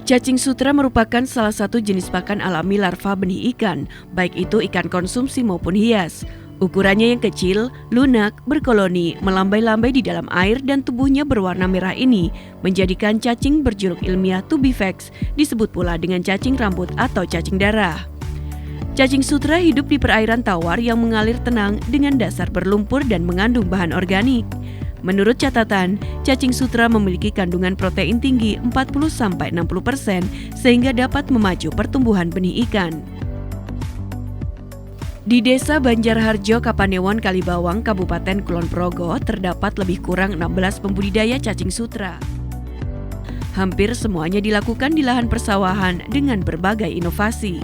Cacing sutra merupakan salah satu jenis pakan alami larva benih ikan, baik itu ikan konsumsi maupun hias. Ukurannya yang kecil, lunak, berkoloni, melambai-lambai di dalam air dan tubuhnya berwarna merah ini menjadikan cacing berjuluk ilmiah tubifax, disebut pula dengan cacing rambut atau cacing darah. Cacing sutra hidup di perairan tawar yang mengalir tenang dengan dasar berlumpur dan mengandung bahan organik. Menurut catatan, cacing sutra memiliki kandungan protein tinggi 40-60% sehingga dapat memacu pertumbuhan benih ikan. Di Desa Banjarharjo, Kapanewon, Kalibawang, Kabupaten Kulon Progo, terdapat lebih kurang 16 pembudidaya cacing sutra. Hampir semuanya dilakukan di lahan persawahan dengan berbagai inovasi.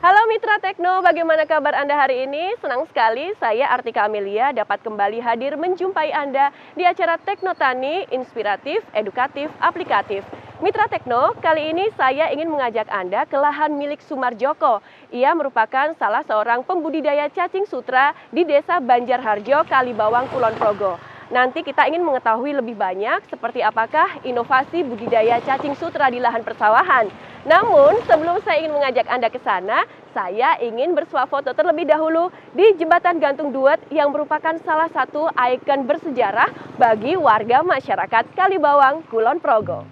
Halo Mitra Tekno, bagaimana kabar Anda hari ini? Senang sekali saya Artika Amelia dapat kembali hadir menjumpai Anda di acara Tekno Tani, inspiratif, edukatif, aplikatif. Mitra Tekno, kali ini saya ingin mengajak Anda ke lahan milik Sumarjoko. Ia merupakan salah seorang pembudidaya cacing sutra di Desa Banjarharjo, Kalibawang, Kulon Progo. Nanti kita ingin mengetahui lebih banyak seperti apakah inovasi budidaya cacing sutra di lahan persawahan. Namun, sebelum saya ingin mengajak Anda ke sana, saya ingin bersuah foto terlebih dahulu di Jembatan Gantung Duet yang merupakan salah satu ikon bersejarah bagi warga masyarakat Kalibawang, Kulon Progo.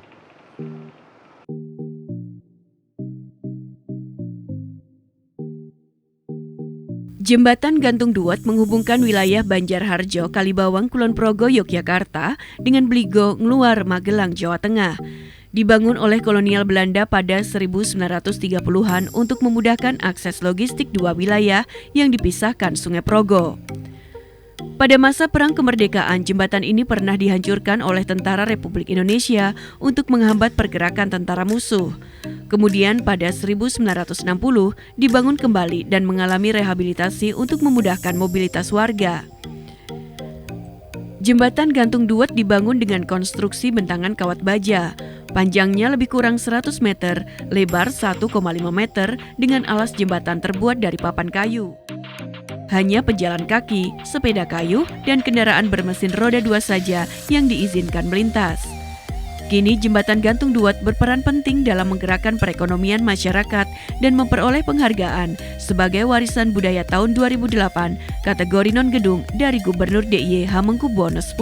Jembatan Gantung Duet menghubungkan wilayah Banjarharjo, Kalibawang, Kulon Progo, Yogyakarta dengan Bligo, Ngluar, Magelang, Jawa Tengah. Dibangun oleh kolonial Belanda pada 1930-an untuk memudahkan akses logistik dua wilayah yang dipisahkan Sungai Progo. Pada masa Perang Kemerdekaan, jembatan ini pernah dihancurkan oleh Tentara Republik Indonesia untuk menghambat pergerakan tentara musuh. Kemudian pada 1960 dibangun kembali dan mengalami rehabilitasi untuk memudahkan mobilitas warga. Jembatan Gantung Duet dibangun dengan konstruksi bentangan kawat baja. Panjangnya lebih kurang 100 meter, lebar 1,5 meter dengan alas jembatan terbuat dari papan kayu. Hanya pejalan kaki, sepeda kayu, dan kendaraan bermesin roda 2 saja yang diizinkan melintas. Kini jembatan Gantung Duet berperan penting dalam menggerakkan perekonomian masyarakat dan memperoleh penghargaan sebagai warisan budaya tahun 2008 kategori non-gedung dari Gubernur DIY Hamengkubuwono X.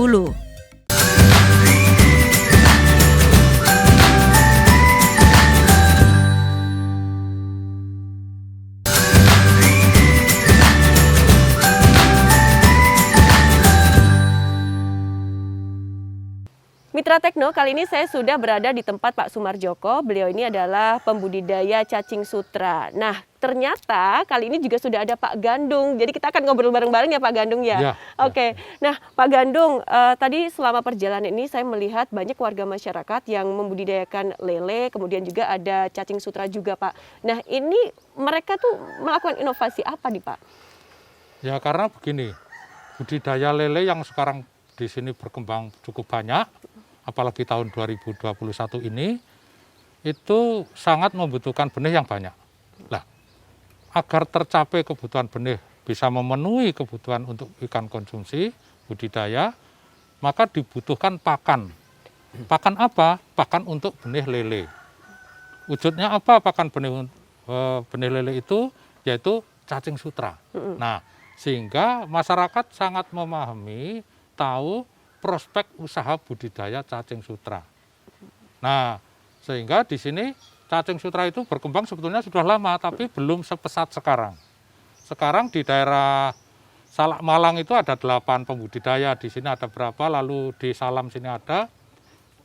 Mitra Tekno, kali ini saya sudah berada di tempat Pak Sumarjoko. Beliau ini adalah pembudidaya cacing sutra. Nah, ternyata kali ini juga sudah ada Pak Gandung. Jadi kita akan ngobrol bareng-bareng ya Pak Gandung ya? Ya. Oke. Nah, Pak Gandung, tadi selama perjalanan ini saya melihat banyak warga masyarakat yang membudidayakan lele, kemudian juga ada cacing sutra juga Pak. Nah, ini mereka tuh melakukan inovasi apa nih Pak? Ya karena begini, budidaya lele yang sekarang di sini berkembang cukup banyak, apalagi tahun 2021 ini, itu sangat membutuhkan benih yang banyak. Nah, agar tercapai kebutuhan benih bisa memenuhi kebutuhan untuk ikan konsumsi, budidaya, maka dibutuhkan pakan. Pakan apa? Pakan untuk benih lele. Wujudnya apa pakan benih lele itu? Yaitu cacing sutra. Nah, sehingga masyarakat sangat memahami, tahu prospek usaha budidaya cacing sutra. Nah, sehingga di sini cacing sutra itu berkembang sebetulnya sudah lama, tapi belum sepesat sekarang. Sekarang di daerah Salak Malang itu ada 8 pembudidaya, di sini ada berapa, lalu di Salam sini ada,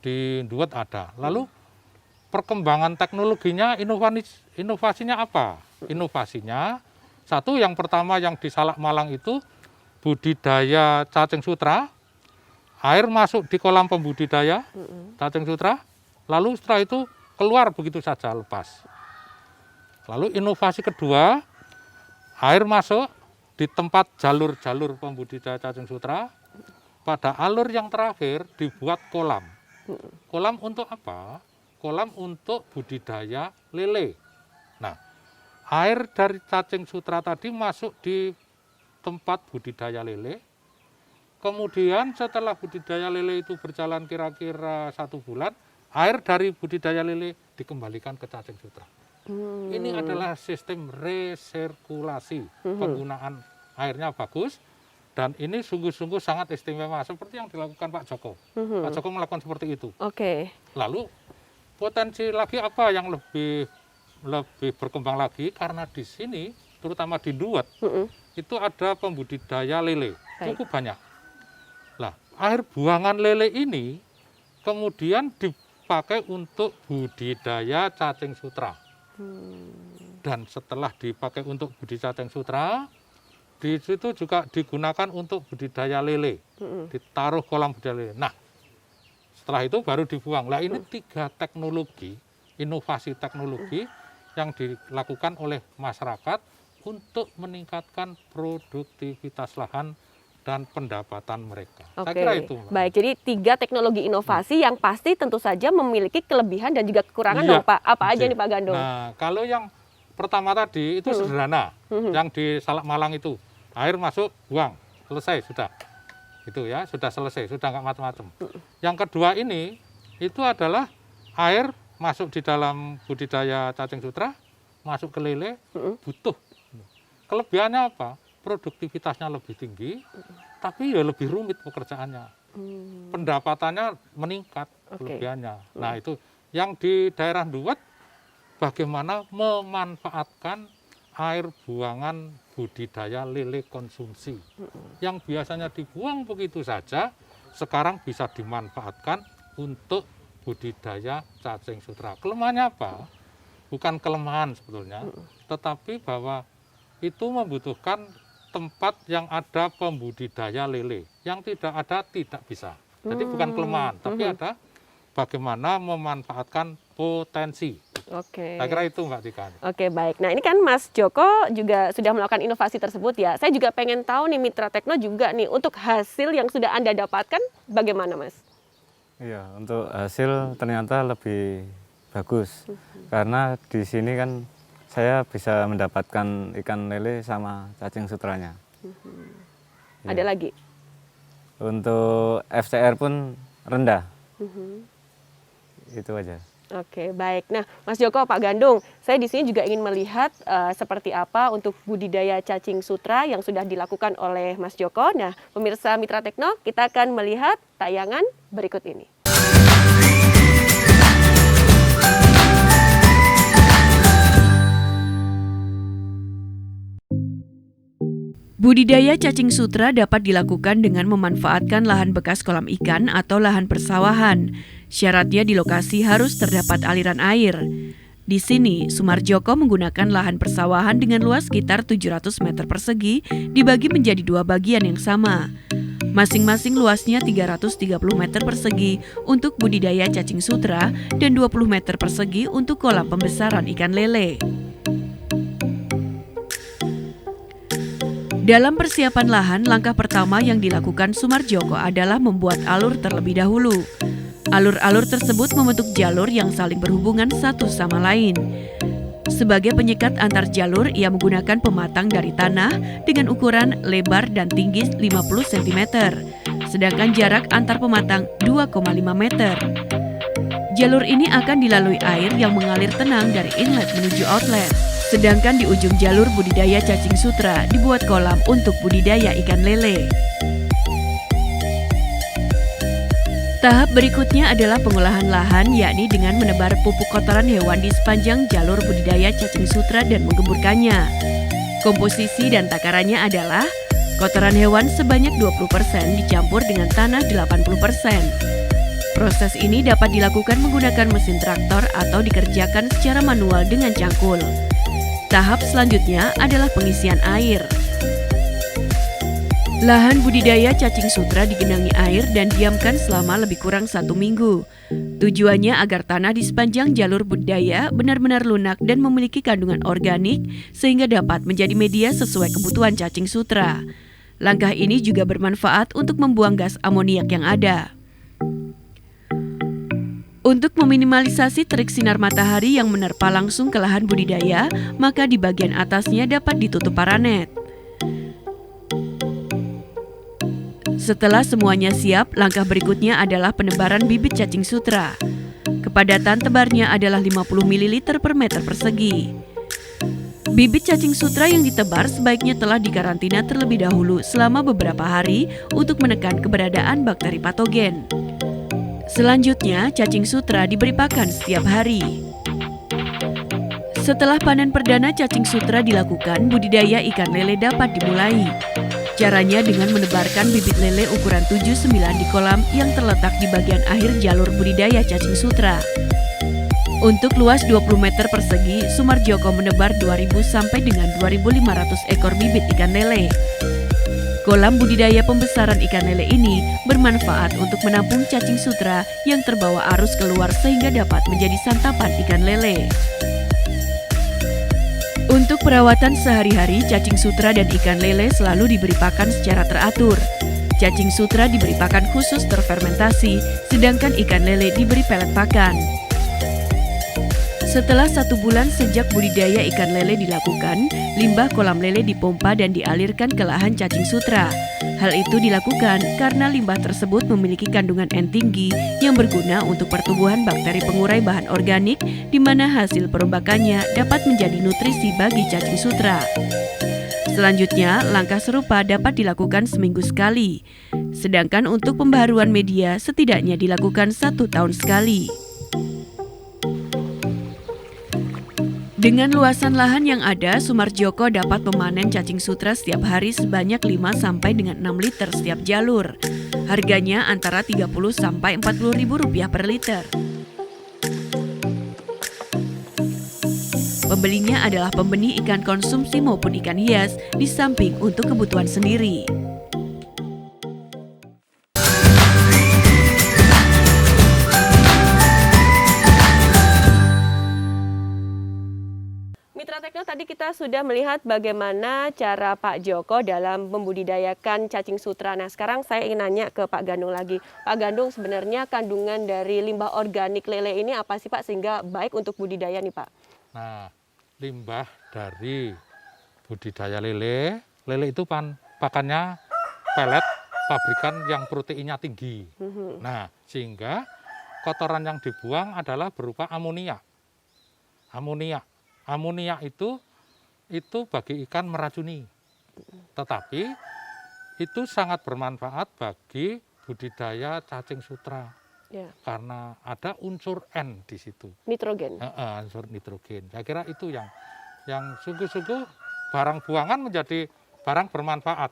di Duet ada. Lalu perkembangan teknologinya, inovasinya apa? Inovasinya, satu yang pertama yang di Salak Malang itu budidaya cacing sutra, air masuk di kolam pembudidaya cacing sutra, lalu setelah itu keluar begitu saja lepas. Lalu inovasi kedua, air masuk di tempat jalur-jalur pembudidaya cacing sutra, pada alur yang terakhir dibuat kolam. Kolam untuk apa? Kolam untuk budidaya lele. Nah, air dari cacing sutra tadi masuk di tempat budidaya lele. Kemudian setelah budidaya lele itu berjalan kira-kira 1 bulan, air dari budidaya lele dikembalikan ke cacing sutra. Ini adalah sistem resirkulasi, penggunaan airnya bagus, dan ini sungguh-sungguh sangat istimewa seperti yang dilakukan Pak Joko. Pak Joko melakukan seperti itu. Lalu potensi lagi apa yang lebih berkembang lagi, karena di sini terutama di Duet itu ada pembudidaya lele cukup banyak. Lah, air buangan lele ini kemudian dipakai untuk budidaya cacing sutra. Dan setelah dipakai untuk budidaya cacing sutra, di situ juga digunakan untuk budidaya lele, ditaruh kolam budidaya lele. Nah, setelah itu baru dibuang. Lah, ini 3 teknologi, inovasi teknologi yang dilakukan oleh masyarakat untuk meningkatkan produktivitas lahan dan pendapatan mereka. Saya kira itu, Mbak. Baik, jadi 3 teknologi inovasi yang pasti tentu saja memiliki kelebihan dan juga kekurangan dong, Pak. Apa aja nih, Pak Gandung? Nah, kalau yang pertama tadi itu sederhana, yang di Salak Malang itu, air masuk, buang, selesai, sudah. Itu ya, sudah selesai, sudah nggak macam-macam. Yang kedua ini, itu adalah air masuk di dalam budidaya cacing sutra, masuk ke lele, butuh. Kelebihannya apa? Produktivitasnya lebih tinggi, tapi ya lebih rumit pekerjaannya. Pendapatannya meningkat, kelebihannya. Nah, itu yang di daerah Duet, bagaimana memanfaatkan air buangan budidaya lele konsumsi. Yang biasanya dibuang begitu saja, sekarang bisa dimanfaatkan untuk budidaya cacing sutra. Kelemahannya apa? Bukan kelemahan sebetulnya, tetapi bahwa itu membutuhkan tempat yang ada pembudidaya lele. Yang tidak ada tidak bisa. Jadi bukan kelemahan, tapi ada bagaimana memanfaatkan potensi. Saya kira itu, Mbak Tika. Oke, baik. Nah, ini kan Mas Joko juga sudah melakukan inovasi tersebut ya. Saya juga pengen tahu nih, Mitra Tekno juga nih, untuk hasil yang sudah Anda dapatkan bagaimana, Mas? Iya, untuk hasil ternyata lebih bagus. Karena di sini kan saya bisa mendapatkan ikan lele sama cacing sutranya. Ada lagi? Untuk FCR pun rendah. Itu aja. Oke, baik. Nah, Mas Joko, Pak Gandung, saya di sini juga ingin melihat seperti apa untuk budidaya cacing sutra yang sudah dilakukan oleh Mas Joko. Nah, pemirsa Mitra Tekno, kita akan melihat tayangan berikut ini. Budidaya cacing sutra dapat dilakukan dengan memanfaatkan lahan bekas kolam ikan atau lahan persawahan. Syaratnya di lokasi harus terdapat aliran air. Di sini, Sumarjoko menggunakan lahan persawahan dengan luas sekitar 700 meter persegi dibagi menjadi 2 bagian yang sama. Masing-masing luasnya 330 meter persegi untuk budidaya cacing sutra dan 20 meter persegi untuk kolam pembesaran ikan lele. Dalam persiapan lahan, langkah pertama yang dilakukan Sumarjoko adalah membuat alur terlebih dahulu. Alur-alur tersebut membentuk jalur yang saling berhubungan satu sama lain. Sebagai penyekat antar jalur, ia menggunakan pematang dari tanah dengan ukuran lebar dan tinggi 50 cm, sedangkan jarak antar pematang 2,5 meter. Jalur ini akan dilalui air yang mengalir tenang dari inlet menuju outlet. Sedangkan di ujung jalur budidaya cacing sutra dibuat kolam untuk budidaya ikan lele. Tahap berikutnya adalah pengolahan lahan, yakni dengan menebar pupuk kotoran hewan di sepanjang jalur budidaya cacing sutra dan menggemburkannya. Komposisi dan takarannya adalah kotoran hewan sebanyak 20% dicampur dengan tanah 80%. Proses ini dapat dilakukan menggunakan mesin traktor atau dikerjakan secara manual dengan cangkul. Tahap selanjutnya adalah pengisian air. Lahan budidaya cacing sutra digenangi air dan diamkan selama lebih kurang 1 minggu. Tujuannya agar tanah di sepanjang jalur budidaya benar-benar lunak dan memiliki kandungan organik sehingga dapat menjadi media sesuai kebutuhan cacing sutra. Langkah ini juga bermanfaat untuk membuang gas amoniak yang ada. Untuk meminimalisasi terik sinar matahari yang menerpa langsung ke lahan budidaya, maka di bagian atasnya dapat ditutup paranet. Setelah semuanya siap, langkah berikutnya adalah penebaran bibit cacing sutra. Kepadatan tebarnya adalah 50 ml per meter persegi. Bibit cacing sutra yang ditebar sebaiknya telah dikarantina terlebih dahulu selama beberapa hari untuk menekan keberadaan bakteri patogen. Selanjutnya, cacing sutra diberi pakan setiap hari. Setelah panen perdana cacing sutra dilakukan, budidaya ikan lele dapat dimulai. Caranya dengan menebarkan bibit lele ukuran 7-9 di kolam yang terletak di bagian akhir jalur budidaya cacing sutra. Untuk luas 20 meter persegi, Sumarjoko menebar 2.000 sampai dengan 2.500 ekor bibit ikan lele. Kolam budidaya pembesaran ikan lele ini bermanfaat untuk menampung cacing sutra yang terbawa arus keluar sehingga dapat menjadi santapan ikan lele. Untuk perawatan sehari-hari, cacing sutra dan ikan lele selalu diberi pakan secara teratur. Cacing sutra diberi pakan khusus terfermentasi, sedangkan ikan lele diberi pelet pakan. Setelah 1 bulan sejak budidaya ikan lele dilakukan, limbah kolam lele dipompa dan dialirkan ke lahan cacing sutra. Hal itu dilakukan karena limbah tersebut memiliki kandungan N tinggi yang berguna untuk pertumbuhan bakteri pengurai bahan organik, di mana hasil perombakannya dapat menjadi nutrisi bagi cacing sutra. Selanjutnya, langkah serupa dapat dilakukan seminggu sekali. Sedangkan untuk pembaharuan media setidaknya dilakukan 1 tahun sekali. Dengan luasan lahan yang ada, Sumarjoko dapat memanen cacing sutra setiap hari sebanyak 5 sampai dengan 6 liter setiap jalur. Harganya antara 30 sampai 40 ribu rupiah per liter. Pembelinya adalah pembenih ikan konsumsi maupun ikan hias, di samping untuk kebutuhan sendiri. Mitra Tekno, tadi kita sudah melihat bagaimana cara Pak Joko dalam membudidayakan cacing sutra. Nah, sekarang saya ingin nanya ke Pak Gandung lagi. Pak Gandung, sebenarnya kandungan dari limbah organik lele ini apa sih Pak, sehingga baik untuk budidaya nih Pak? Nah, limbah dari budidaya lele itu pakannya pelet pabrikan yang proteinnya tinggi. Nah, sehingga kotoran yang dibuang adalah berupa amonia. Amonia itu bagi ikan meracuni. Tetapi itu sangat bermanfaat bagi budidaya cacing sutra. Ya. Karena ada unsur N di situ. Nitrogen. Unsur nitrogen. Saya kira itu yang sungguh-sungguh barang buangan menjadi barang bermanfaat.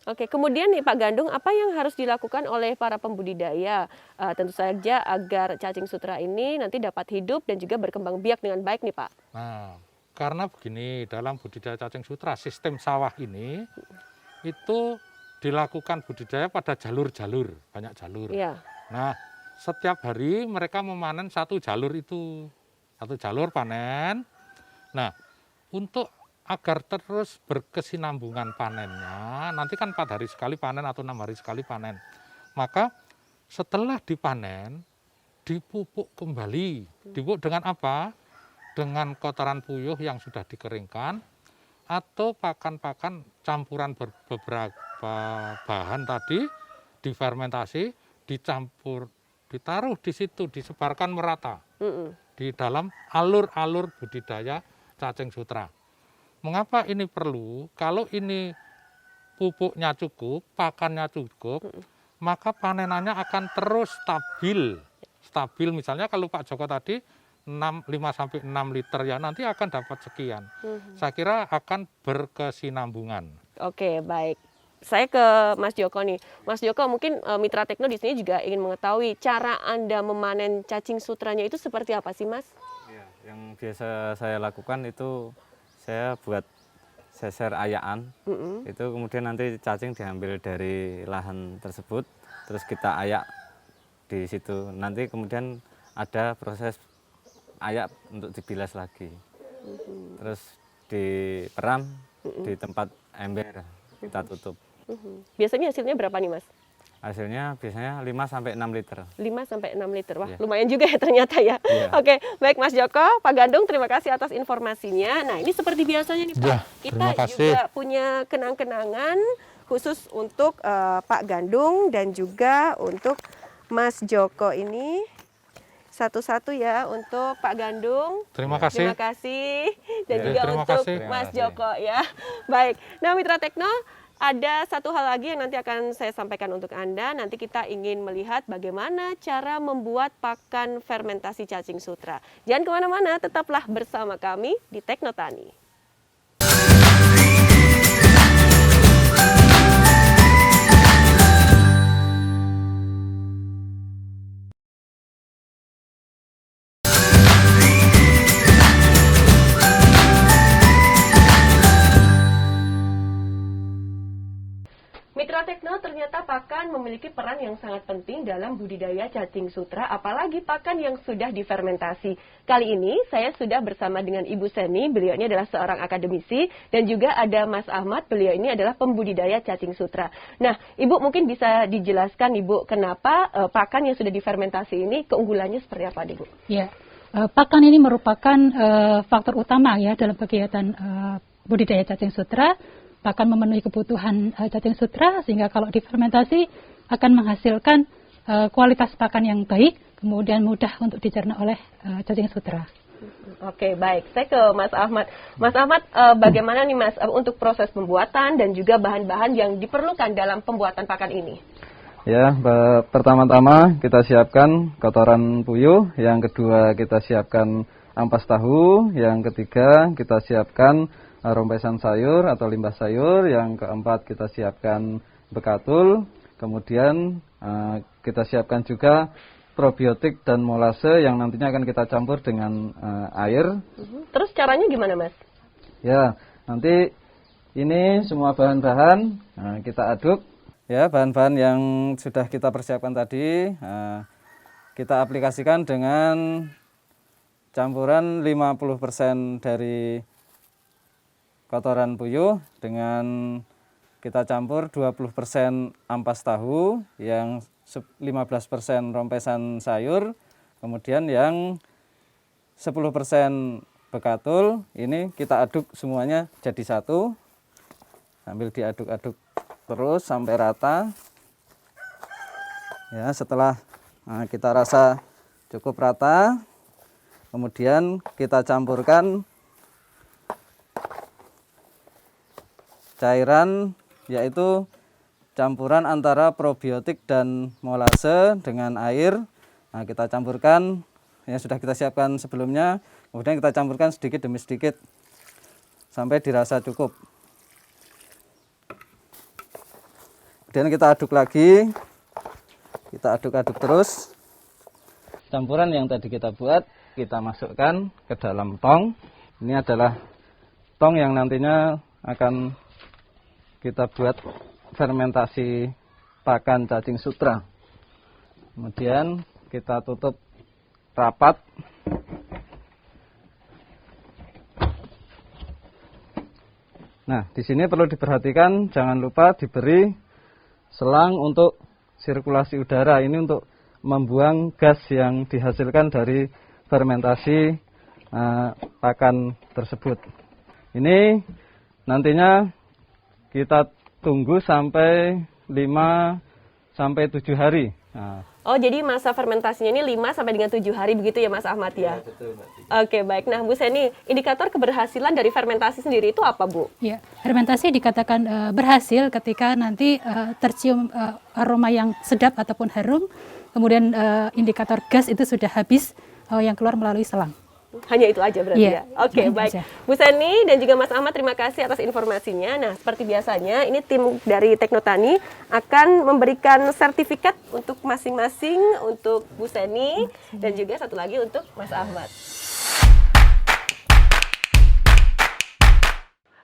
Oke, kemudian nih Pak Gandung, apa yang harus dilakukan oleh para pembudidaya? Tentu saja agar cacing sutra ini nanti dapat hidup dan juga berkembang biak dengan baik nih Pak. Nah, karena begini, dalam budidaya cacing sutra, sistem sawah ini itu dilakukan budidaya pada jalur-jalur, banyak jalur. Ya. Nah, setiap hari mereka memanen 1 jalur itu, 1 jalur panen. Nah, untuk agar terus berkesinambungan panennya, nanti kan 4 hari sekali panen atau 6 hari sekali panen. Maka setelah dipanen, dipupuk kembali. Dipupuk dengan apa? Dengan kotoran puyuh yang sudah dikeringkan, atau pakan-pakan campuran beberapa bahan tadi, difermentasi, dicampur, ditaruh di situ, disebarkan merata di dalam alur-alur budidaya cacing sutra. Mengapa ini perlu? Kalau ini pupuknya cukup, pakannya cukup, maka panenannya akan terus stabil. Stabil misalnya kalau Pak Joko tadi 5-6 liter ya nanti akan dapat sekian. Saya kira akan berkesinambungan. Oke, baik. Saya ke Mas Joko nih. Mas Joko, mungkin Mitra Tekno di sini juga ingin mengetahui cara Anda memanen cacing sutranya itu seperti apa sih, Mas? Ya, yang biasa saya lakukan itu saya buat seser ayaan, itu kemudian nanti cacing diambil dari lahan tersebut, terus kita ayak di situ. Nanti kemudian ada proses ayak untuk dibilas lagi, terus diperam di tempat ember, kita tutup. Biasanya hasilnya berapa nih Mas? Hasilnya biasanya 5-6 liter. 5-6 liter, wah lumayan juga ya ternyata ya. Oke, baik Mas Joko, Pak Gandung, terima kasih atas informasinya. Nah ini seperti biasanya nih Pak, kita juga punya kenang-kenangan khusus untuk Pak Gandung dan juga untuk Mas Joko ini. Satu-satu ya untuk Pak Gandung. Terima kasih. Terima kasih. Dan Ya, juga terima untuk kasih. Mas Joko ya. Baik. Nah, Mitra Tekno, ada satu hal lagi yang nanti akan saya sampaikan untuk Anda. Nanti kita ingin melihat bagaimana cara membuat pakan fermentasi cacing sutra. Jangan kemana-mana, tetaplah bersama kami di Tekno Tani. Mitra Tekno, ternyata pakan memiliki peran yang sangat penting dalam budidaya cacing sutra, apalagi pakan yang sudah difermentasi. Kali ini saya sudah bersama dengan Ibu Seni, beliau ini adalah seorang akademisi, dan juga ada Mas Ahmad, beliau ini adalah pembudidaya cacing sutra. Nah, Ibu mungkin bisa dijelaskan, Ibu, kenapa pakan yang sudah difermentasi ini keunggulannya seperti apa, Ibu? Ya, pakan ini merupakan faktor utama ya dalam kegiatan budidaya cacing sutra. Pakan memenuhi kebutuhan cacing sutra, sehingga kalau difermentasi akan menghasilkan kualitas pakan yang baik, kemudian mudah untuk dicerna oleh cacing sutra. Oke, baik. Saya ke Mas Ahmad. Mas Ahmad, bagaimana nih Mas untuk proses pembuatan dan juga bahan-bahan yang diperlukan dalam pembuatan pakan ini? Ya, pertama-tama kita siapkan kotoran puyuh, yang kedua kita siapkan ampas tahu, yang ketiga kita siapkan rompesan sayur atau limbah sayur, yang keempat kita siapkan bekatul, kemudian kita siapkan juga probiotik dan molase yang nantinya akan kita campur dengan air. Terus caranya gimana, Mas? Ya, nanti ini semua bahan-bahan kita aduk. Ya, bahan-bahan yang sudah kita persiapkan tadi kita aplikasikan dengan campuran 50% dari kotoran puyuh, dengan kita campur 20% ampas tahu, yang 15% rompesan sayur, kemudian yang 10% bekatul. Ini kita aduk semuanya jadi satu, sambil diaduk-aduk terus sampai rata. Ya, setelah kita rasa cukup rata, kemudian kita campurkan cairan, yaitu campuran antara probiotik dan molase dengan air. Nah, kita campurkan yang sudah kita siapkan sebelumnya, kemudian kita campurkan sedikit demi sedikit sampai dirasa cukup. Kemudian kita aduk lagi, kita aduk-aduk terus. Campuran yang tadi kita buat kita masukkan ke dalam tong. Ini adalah tong yang nantinya akan kita buat fermentasi pakan cacing sutra. Kemudian kita tutup rapat. Nah, di sini perlu diperhatikan, jangan lupa diberi selang untuk sirkulasi udara. Ini untuk membuang gas yang dihasilkan dari fermentasi pakan tersebut. Ini nantinya kita tunggu sampai 5-7 hari. Nah. Oh, jadi masa fermentasinya ini 5 sampai dengan 7 hari begitu ya Mas Ahmad ya? Betul, Mbak. Oke, baik. Nah, Bu Seni, indikator keberhasilan dari fermentasi sendiri itu apa, Bu? Ya, fermentasi dikatakan berhasil ketika nanti tercium aroma yang sedap ataupun harum, kemudian indikator gas itu sudah habis yang keluar melalui selang. Hanya itu aja berarti Iya, ya? Oke, cuma itu baik. aja. Bu Seni dan juga Mas Ahmad, terima kasih atas informasinya. Nah, seperti biasanya, ini tim dari Tekno Tani akan memberikan sertifikat untuk masing-masing, untuk Bu Seni, dan juga satu lagi untuk Mas Ahmad.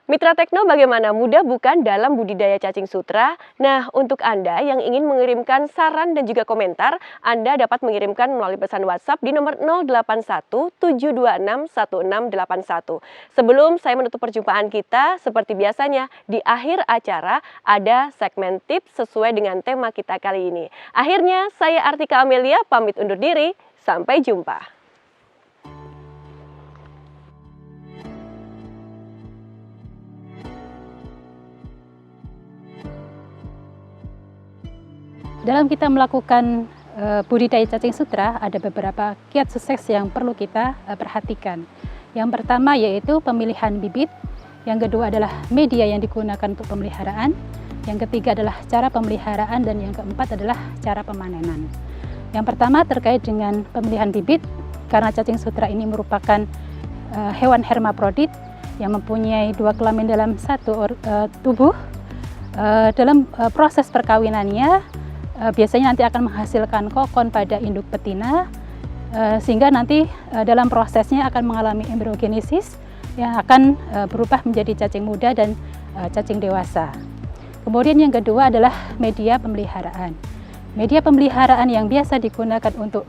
Mitra Tekno, bagaimana? Mudah bukan dalam budidaya cacing sutra? Nah, untuk Anda yang ingin mengirimkan saran dan juga komentar, Anda dapat mengirimkan melalui pesan WhatsApp di nomor 081 726 1681. Sebelum saya menutup perjumpaan kita, seperti biasanya, di akhir acara ada segmen tips sesuai dengan tema kita kali ini. Akhirnya, saya Artika Amelia pamit undur diri. Sampai jumpa. Dalam kita melakukan budidaya cacing sutra, ada beberapa kiat sukses yang perlu kita perhatikan. Yang pertama yaitu pemilihan bibit, yang kedua adalah media yang digunakan untuk pemeliharaan, yang ketiga adalah cara pemeliharaan, dan yang keempat adalah cara pemanenan. Yang pertama terkait dengan pemilihan bibit, karena cacing sutra ini merupakan hewan hermaprodit yang mempunyai 2 kelamin dalam satu tubuh. Dalam proses perkawinannya biasanya nanti akan menghasilkan kokon pada induk betina, sehingga nanti dalam prosesnya akan mengalami embryogenesis yang akan berubah menjadi cacing muda dan cacing dewasa. Kemudian yang kedua adalah media pemeliharaan. Media pemeliharaan yang biasa digunakan untuk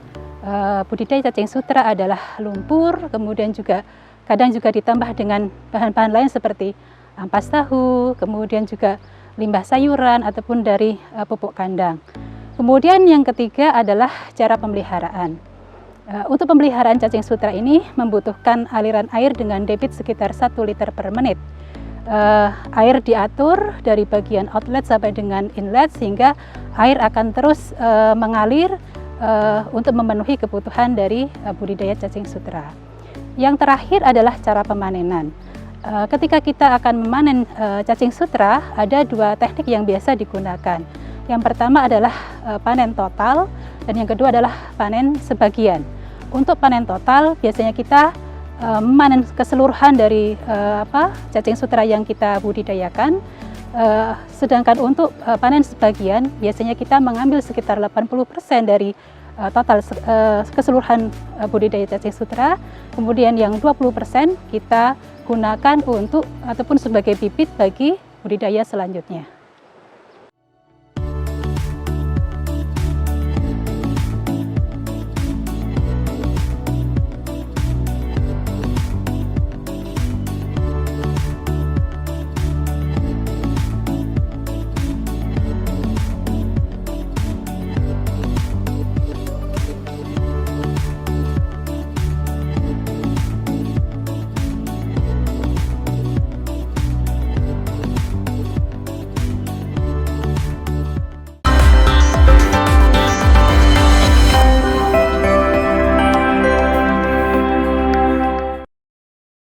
budidaya cacing sutra adalah lumpur, kemudian juga kadang juga ditambah dengan bahan-bahan lain seperti ampas tahu, kemudian juga limbah sayuran ataupun dari pupuk kandang. Kemudian yang ketiga adalah cara pemeliharaan. Untuk pemeliharaan cacing sutra ini membutuhkan aliran air dengan debit sekitar 1 liter per menit. Air diatur dari bagian outlet sampai dengan inlet sehingga air akan terus mengalir untuk memenuhi kebutuhan dari budidaya cacing sutra. Yang terakhir adalah cara pemanenan. Ketika kita akan memanen cacing sutra, ada 2 teknik yang biasa digunakan. Yang pertama adalah panen total, dan yang kedua adalah panen sebagian. Untuk panen total, biasanya kita memanen keseluruhan dari cacing sutra yang kita budidayakan. Sedangkan untuk panen sebagian, biasanya kita mengambil sekitar 80% dari total keseluruhan budidaya cacing sutra, kemudian yang 20% kita gunakan untuk ataupun sebagai bibit bagi budidaya selanjutnya.